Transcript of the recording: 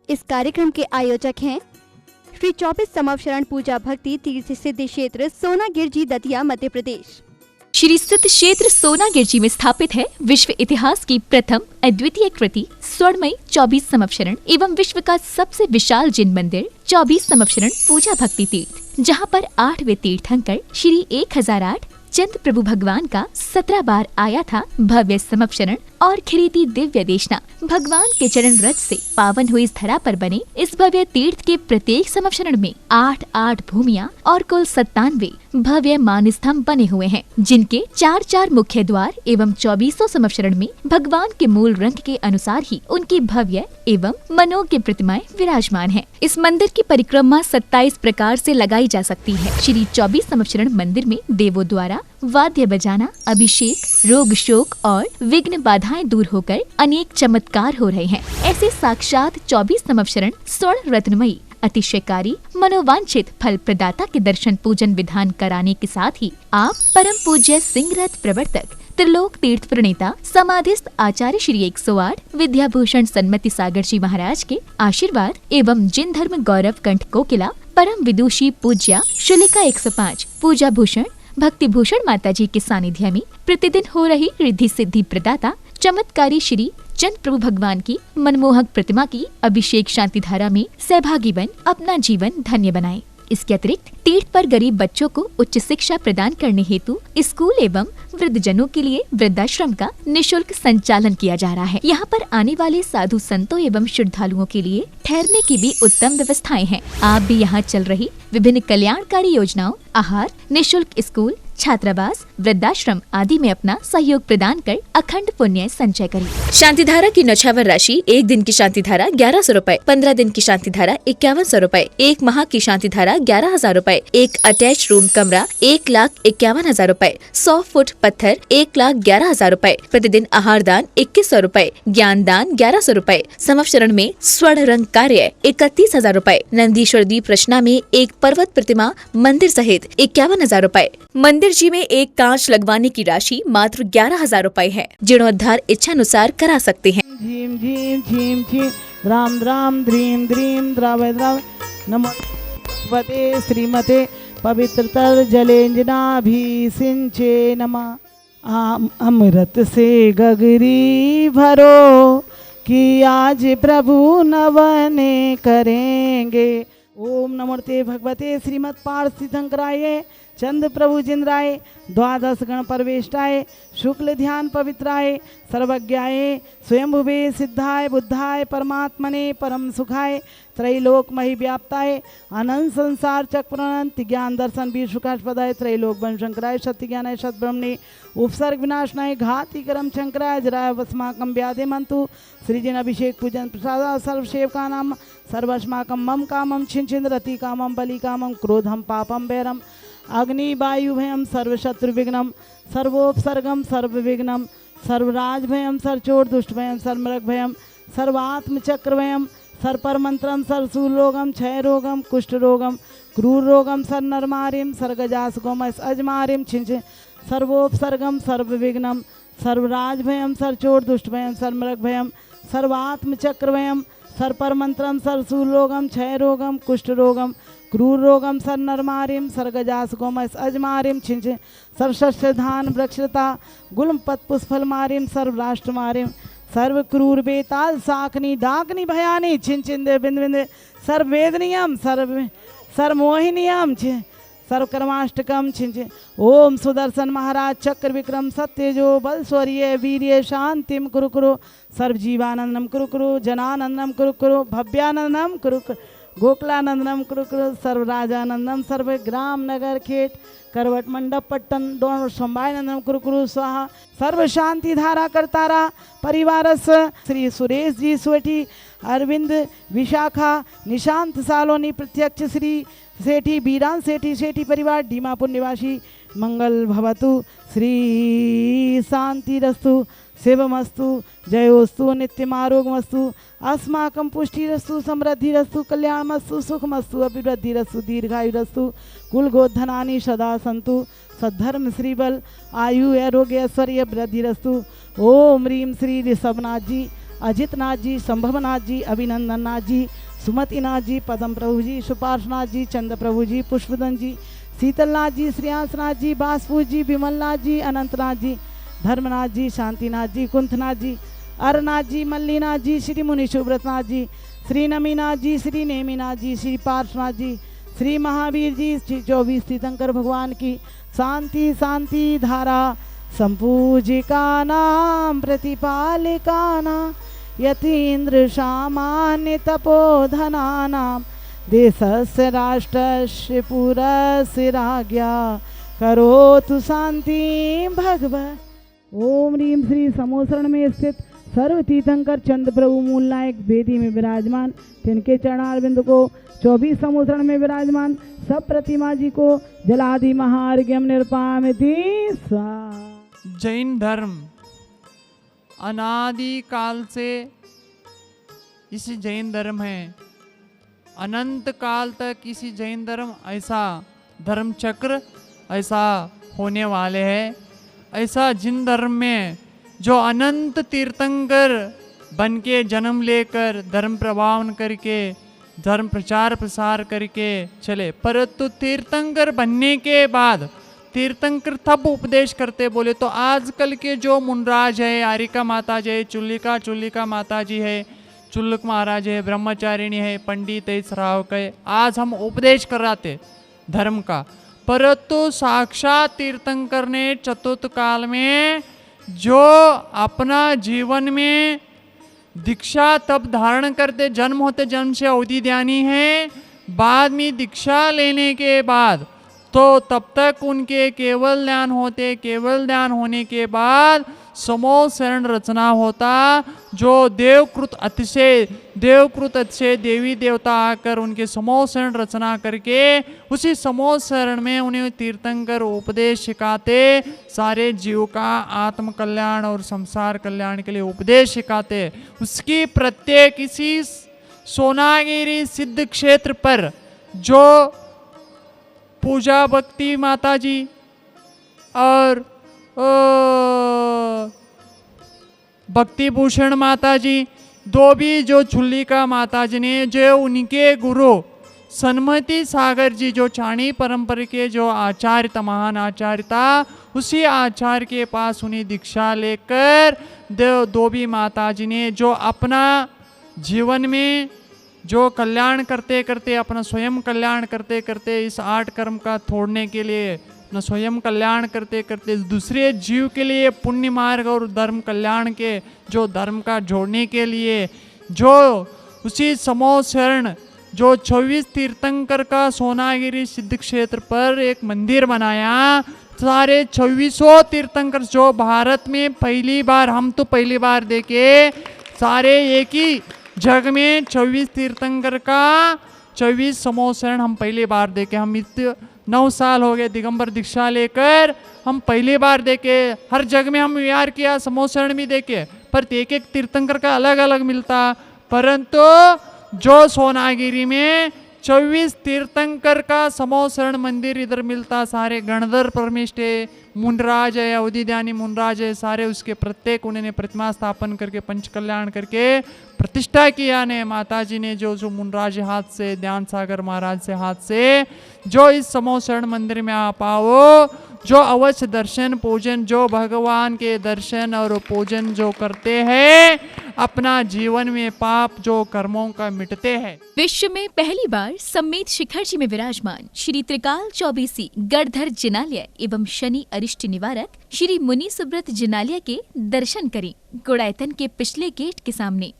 इस कार्यक्रम के आयोजक हैं श्री 24 समवशरण पूजा भक्ति तीर्थ सिद्धि क्षेत्र सोनागिर जी दतिया मध्य प्रदेश। श्री सिद्ध क्षेत्र सोनागिर जी में स्थापित है विश्व इतिहास की प्रथम अद्वितीय कृति स्वर्णमयी 24 समवशरण एवं विश्व का सबसे विशाल जिन मंदिर 24 समवशरण पूजा भक्ति तीर्थ, जहां पर 8वें तीर्थंकर श्री 1008 चंद प्रभु भगवान का 17 बार आया था भव्य समवशरण और खिरीती दिव्य देशना। भगवान के चरण रज से पावन हुई इस धरा पर बने इस भव्य तीर्थ के प्रत्येक समवशरण में 8 भूमियां और कुल 97 भव्य मान स्तंभ बने हुए हैं, जिनके 4 मुख्य द्वार एवं 24 समवशरण में भगवान के मूल रंग के अनुसार ही उनकी भव्य एवं मनोज्ञ प्रतिमाएं विराजमान हैं। इस मंदिर की परिक्रमा 27 प्रकार से लगाई जा सकती है। श्री 24 समवशरण मंदिर में देवों द्वारा वाद्य बजाना, अभिषेक, रोग शोक और विघ्न बाधाएं दूर होकर अनेक चमत्कार हो रहे हैं। ऐसे साक्षात 24 समवशरण स्वर्ण रत्नमयी अतिशयकारी मनोवांछित फल प्रदाता के दर्शन पूजन विधान कराने के साथ ही आप परम पूज्य सिंह रथ प्रवर्तक त्रिलोक तीर्थ प्रणेता समाधिस्थ आचार्य श्री 108 विद्याभूषण सन्मति सागर जी महाराज के आशीर्वाद एवं जिन धर्म गौरव कंठ कोकिला परम विदुषी पूज्या शुलिका 105 पूजा भूषण भक्ति भूषण माता जी के सानिध्य में प्रतिदिन हो रही रिद्धि सिद्धि प्रदाता चमत्कारी श्री चंद प्रभु भगवान की मनमोहक प्रतिमा की अभिषेक शांति धारा में सहभागी बन अपना जीवन धन्य बनाएं। इसके अतिरिक्त तीर्थ पर गरीब बच्चों को उच्च शिक्षा प्रदान करने हेतु स्कूल एवं वृद्धजनों के लिए वृद्धाश्रम का निशुल्क संचालन किया जा रहा है। यहाँ पर आने वाले साधु संतों एवं श्रद्धालुओं के लिए ठहरने की भी उत्तम व्यवस्थाएं हैं। आप भी यहाँ चल रही विभिन्न कल्याणकारी योजनाओं, आहार, निशुल्क स्कूल, छात्रावास, वृद्धाश्रम आदि में अपना सहयोग प्रदान कर अखंड पुण्य संचय करें। शांति धारा की नौछावर राशि 1 दिन की शांति धारा 1100 रूपए, 15 दिन की शांति धारा 5100 रूपए, 1 माह की शांति धारा 11,000 रूपए, 1 अटैच रूम कमरा 1,51,000 रूपए, 100 फुट पत्थर 1,11,000 रूपए, प्रतिदिन आहार दान 2100 रूपए, ज्ञान दान 1100 रूपए, समवशरण में स्वर्ण रंग कार्य 31,000 रूपए, नंदीश्वर दीप रचना में एक पर्वत प्रतिमा मंदिर सहित 51,000 रूपए। मंदिर जी में एक कांच लगवाने की राशि मात्र 11,000 रूपए है। जीर्णोद्धार इच्छानुसार करा सकते हैं। झीम झीम झीम झीम द्राम द्राम द्रीम द्रीम द्राव द्राव नमो भगवते श्रीमते पवित्रतर जलेंजनाभि सिंचे नमः। अमृत से गगरी भरो कि आज प्रभु नवने करेंगे। ओम नमोते भगवते श्रीमद पार्थ तीर्थंकराय चंद प्रभु जिंद्राय द्वादश गण परवेष्टाय शुक्ल ध्यान पवित्राय सर्वज्ञाय स्वयंभुवे सिद्धाय बुद्धाय परमात्मने परम सुखाय त्रैलोक मही व्याप्ताय अनंत संसार चक्रनंत ज्ञान दर्शन वीर सुखास्पदाय त्रैलोक वन शंकराय सत्य ज्ञानाय सद्ब्रह्मणे उपसर्ग विनाशनाय घाति करम शंकराय जराय वस्माकम व्याधे मंतु श्रीजन अभिषेक पूजन प्रसाद सर्वसेवका नाम सर्वस्माकम मम कामम छिंचिन रति कामम बलि कामम क्रोधम पापम वैरम अग्नि वायु भयम सर्वशत्रु विघ्नम सर्वोपसर्गम सर्व विघ्नम सर्वराज भयम सर्वचोर दुष्ट भयम सर्वमृग भयम सर्वात्म चक्र भयम सर्पर मंत्रम सर्वसूल रोगम क्षय रोगम कुष्ठ रोगम क्रूर रोगम सर्नरमारिम सर्गजास गोमस अजमारिम छिंच सर्वोपसर्गम सर्व विघ्नम सर्वराज भयम सर्वचोर दुष्ट भयम सर्वमृग भयम सर्वात्म चक्र भयम सर्पर मंत्रम सर्वसूल रोगम क्षय रोगम कुष्ठ रोगम क्रूर रोगम सर्नरमारिम सर्गजास गोमस अजमारिम छिंच सर्वशस्त्र धान वृक्षता गुलम पत पुष्फल मारिम सर्वराष्ट्र मारिम सर्व क्रूर बेताल साकनी डाकनी भयानी छिंचिंदे बिंद बिंद सर्ववेदनियम सर्वमोहिनियम सर्वकर्माष्टकम छिंच। ओम सुदर्शन महाराज चक्र विक्रम सत्यजो बल शौर्य वीर्य शांतिम कुरु कुरु सर्वजीवानंदम कुरु कुरु जनानंदम कुरु कुरु भव्यानंदम कुरु कुरु गोकुलानंदनम कुरु कुरु सर्वराजानंदम सर्व ग्राम नगर खेत करवट मंडप पट्टन दोनों संभायनंदम कुरु कुरु स्वाहा सर्व शांति धारा करतारा परिवारस श्री सुरेश जी सोठी अरविंद विशाखा निशांत सालोनी प्रत्यक्ष श्री सेठी बीरान सेठी सेठी परिवार डीमापुर निवासी मंगल भवतु श्री शांति रस्तु शिवमस्तु जयोस्तु नित्यमारोगमस्तु अस्माकं पुष्टिरस्तु समृद्धिरस्तु कल्याणमस्तु सुखमस्तु अभिवृद्धिरस्तु दीर्घायुरस्तु कुलगोधनानि सदा सन्तु सद्धर्म श्रीबल आयु आरोग्य ऐश्वर्य वृद्धिरस्तु। ओम ह्रीं श्री ऋषभनाथ जी अजितनाथ जी, संभवनाथ जी, अभिनंदन नाथ जी, सुमतिनाथ जी, पदम प्रभु जी, सुपार्शनाथ जी, चंद्र प्रभु जी, पुष्पदन जी, शीतलनाथ जी, श्रेयांसनाथ जी, बासपुर जी, विमलनाथ जी, अनंतनाथ जी, धर्मनाथ जी, शांतिनाथ जी, कुंथनाथ जी, अरनाथ जी, मल्लीनाथ जी, श्री मुनि सुब्रतनाथ जी, श्री नमीनाथ जी, श्री नेमीनाथ जी, श्री पार्शनाथ जी, श्री महावीर जी, श्री 24 तीर्थंकर भगवान की शांति शांति धारा संपूजिका नाम प्रतिपालिका नाम यतीन्द्र सामान्य तपोधना नाम देशस्य राष्ट्रस्य पुरस्य राज्ञा करोतु शांति भगवत। ओम ह्रीं श्री समोसरण में स्थित सर्व तीर्थंकर चंद्र प्रभु मूल नायक वेदी में विराजमान, तिनके चरणारविंद को 24 समोसरण में विराजमान सब प्रतिमा जी को जलादि महार्घ्यम निर्पामिति स्वाहा। जैन धर्म अनादि काल से इसी जैन धर्म है, अनंत काल तक इसी जैन धर्म ऐसा धर्म चक्र ऐसा होने वाले हैं। ऐसा जिन धर्म में जो अनंत तीर्थंकर बन के जन्म लेकर धर्म प्रभावन करके धर्म प्रचार प्रसार करके चले, परंतु तीर्थंकर बनने के बाद तीर्थंकर तब उपदेश करते बोले तो आजकल के जो मुनराज है, आरिका माता जी है, चुल्लिका माता जी है, चुल्लक महाराज है, ब्रह्मचारिणी है, पंडित है, श्रावक है, आज हम उपदेश कराते धर्म का, परंतु साक्षात तीर्थंकर ने चतुर्थ काल में जो अपना जीवन में दीक्षा तब धारण करते, जन्म होते जन्म से अवधि ध्यानी है, बाद में दीक्षा लेने के बाद तो तब तक उनके केवल ध्यान होते, केवल ध्यान होने के बाद समूह शरण रचना होता, जो देवकृत अतिशय देवी देवता आकर उनके समूह शरण रचना करके उसी समूह शरण में उन्हें तीर्थंकर उपदेश सिखाते, सारे जीव का आत्म कल्याण और संसार कल्याण के लिए उपदेश सिखाते। उसकी प्रत्येक इसी सोनागिरी सिद्ध क्षेत्र पर जो पूजा भक्ति माता जी और भक्ति भूषण माता जी, दो भी जो चुल्लिका माता जी ने जो उनके गुरु सन्मति सागर जी जो चाणी परंपरा के जो आचार्य था, महान आचार्य था, उसी आचार्य के पास उन्हें दीक्षा लेकर दो भी माता जी ने जो अपना जीवन में जो कल्याण करते करते अपना स्वयं कल्याण करते करते इस 8 कर्म का छोड़ने के लिए अपना स्वयं कल्याण करते करते दूसरे जीव के लिए पुण्य मार्ग और धर्म कल्याण के जो धर्म का जोड़ने के लिए जो उसी समूह शरण जो 24 तीर्थंकर का सोनागिरी सिद्ध क्षेत्र पर एक मंदिर बनाया। सारे 2400 तीर्थंकर जो भारत में पहली बार, हम तो पहली बार देखे, सारे एक ही जग में 24 तीर्थंकर का 24 समूह शरण हम पहली बार देखे। हम 9 साल हो गए दिगंबर दीक्षा लेकर, हम पहली बार देखे। हर जग में हम विहार किया, समूह शरण भी देखे, पर एक एक तीर्थंकर का अलग अलग मिलता, परंतु जो सोनागिरी में 24 तीर्थंकर का समूह शरण मंदिर इधर मिलता। सारे गणधर परमेष्ठे मुनराज है, अवधि ध्यानी मुनराज है, सारे उसके प्रत्येक उन्होंने प्रतिमा स्थापन करके पंच कल्याण करके प्रतिष्ठा किया ने। माता जी ने जो मुनराज हाथ से, ध्यान सागर महाराज से हाथ से जो इस समूह शरण मंदिर में आ पाओ, जो अवश्य दर्शन पूजन, जो भगवान के दर्शन और पूजन जो करते हैं, अपना जीवन में पाप जो कर्मों का मिटते हैं। विश्व में पहली बार सम्मेत शिखर जी में विराजमान श्री त्रिकाल चौबीसी गढ़धर जिनालय एवं शनि अरिष्ट निवारक श्री मुनि सुब्रत जिनालय के दर्शन करें। गुड़ायतन के पिछले गेट के सामने।